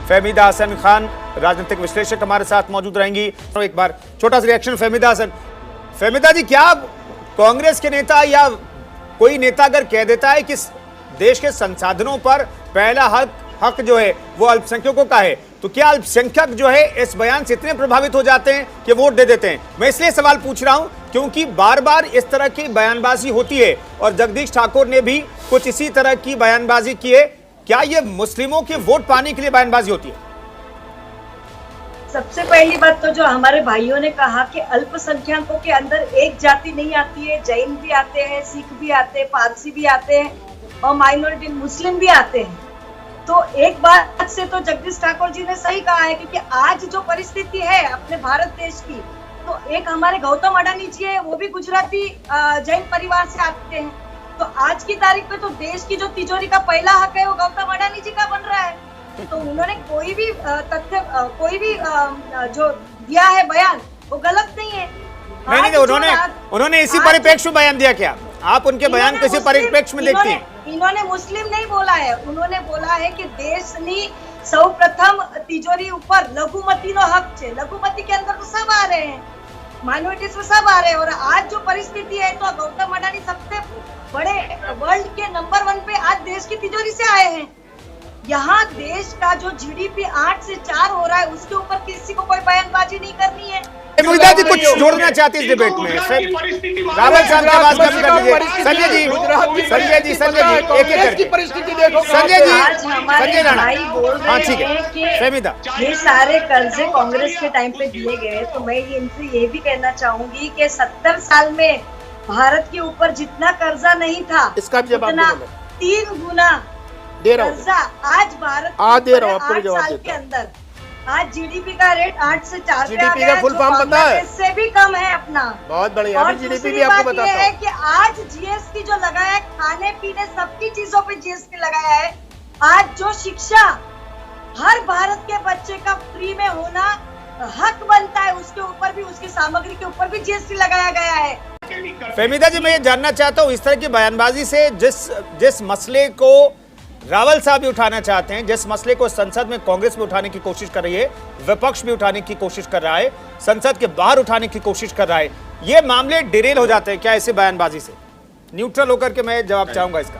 फहमीदा हसन खान राजनीतिक विश्लेषक हमारे साथ मौजूद रहेंगी। तो एक बार छोटा सा रिएक्शन फहमीदा हसन। फहमीदा जी, क्या कांग्रेस के नेता या कोई नेता अगर कह देता है कि देश के संसाधनों पर पहला हक जो है वो अल्पसंख्यकों का है, तो क्या अल्पसंख्यक जो है इस बयान से इतने प्रभावित हो जाते हैं कि वोट दे देते हैं? मैं इसलिए सवाल पूछ रहा हूं क्योंकि बार बार इस तरह की बयानबाजी होती है और जगदीश ठाकुर ने भी कुछ इसी तरह की बयानबाजी की है। क्या ये मुस्लिमों के वोट पाने के लिए बयानबाजी होती है? सबसे पहली बात तो जो हमारे भाइयों ने कहा कि अल्पसंख्यकों के अंदर एक जाति नहीं आती है, जैन भी आते हैं, सिख भी आते हैं, पारसी भी आते हैं और माइनॉरिटी मुस्लिम भी आते हैं। तो एक बात से तो जगदीश ठाकुर जी ने सही कहा है क्योंकि आज जो परिस्थिति है अपने भारत देश की, तो एक हमारे गौतम अडानी जी है, वो भी गुजराती जैन परिवार से आते हैं। तो आज की तारीख में तो देश की जो तिजोरी का पहला हक है वो गौतम अडानी जी का बन रहा है। तो उन्होंने कोई भी तथ्य कोई भी जो दिया है बयान वो गलत नहीं है। नहीं, उन्होंने इसी परिप्रेक्ष्य में बयान दिया। क्या आप उनके बयान किसी परिप्रेक्ष्य में देखती हैं? इन्होंने मुस्लिम नहीं बोला है, उन्होंने बोला है कि देशनी સૌપ્રથમ तिजोरी ऊपर लघुमती नो हक है। लघुमती के अंदर तो सब आ रहे हैं, माइनॉरिटीज में सब आ रहे हैं। और आज जो परिस्थिति है तो गौतम अडानी सबसे बड़े वर्ल्ड के नंबर 1 पे आज देश की तिजोरी से आए हैं। यहाँ देश का जो जीडीपी 8 से 4 हो रहा है उसके ऊपर किसी को कोई बयानबाजी नहीं करनी है। मुहिदा जी कुछ जोड़ना चाहती है इस डिबेट में? रावल साहब की आवाज कम कर लीजिए। संजय जी एक एक करके परिस्थिति देखो। संजय राणा, भाई बोल हाँ रहे ठीक हैं है। कि फहमीदा, ये सारे कर्जे कांग्रेस के टाइम पे दिए गए, तो मैं इनसे ये भी कहना चाहूंगी कि 70 साल में भारत के ऊपर जितना कर्जा नहीं था इसका भी जवाब उतना 3 गुना कर्जा आज भारत साल के अंदर। आज जीडीपी का रेट 8 से 4 पे आ गया, का फुल फॉर्म पता है? इससे भी कम है अपना। बहुत बढ़िया। और जीडीपी भी दूसरी आपको बात बताता ये है कि आज जीएसटी जो लगाया है, खाने पीने सबकी चीजों पे जीएसटी लगाया है। आज जो शिक्षा हर भारत के बच्चे का फ्री में होना हक बनता है, उसके ऊपर भी, उसकी सामग्री के ऊपर भी जीएसटी लगाया गया है। फहमीदा जी, मैं ये जानना चाहता हूँ, इस तरह की बयानबाजी से जिस मसले को रावल साहब भी उठाना चाहते हैं, जिस मसले को संसद में कांग्रेस भी उठाने की कोशिश कर रही है, विपक्ष भी उठाने की कोशिश कर रहा है, संसद के बाहर उठाने की कोशिश कर रहा है, ये मामले डिरेल हो जाते हैं क्या ऐसे बयानबाजी से? न्यूट्रल होकर के मैं जवाब चाहूंगा इसका।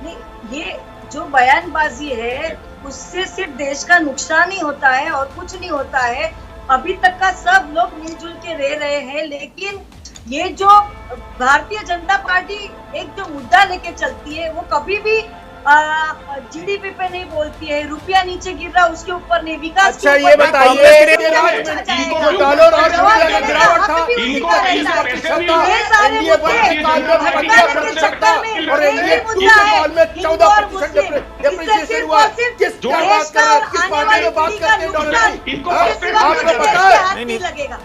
नहीं, ये जो बयानबाजी है उससे सिर्फ देश का नुकसान ही होता है और कुछ नहीं होता है। अभी तक का सब लोग मिलजुल के रह रहे हैं, लेकिन ये जो भारतीय जनता पार्टी एक जो मुद्दा लेके चलती है वो कभी भी जीडीपी पे नहीं बोलती है। रुपया नीचे गिर रहा उसके ऊपर नहीं, विकास। अच्छा ये बताइए, डॉलर और रुपया का गिरावट था, ये सारे और एनडीए 14% डिप्रिसिएशन हुआ। किस बात कर रहे हैं? किस पार्टी में बात करते हैं डॉलर की? आपको पता है? नहीं लगेगा।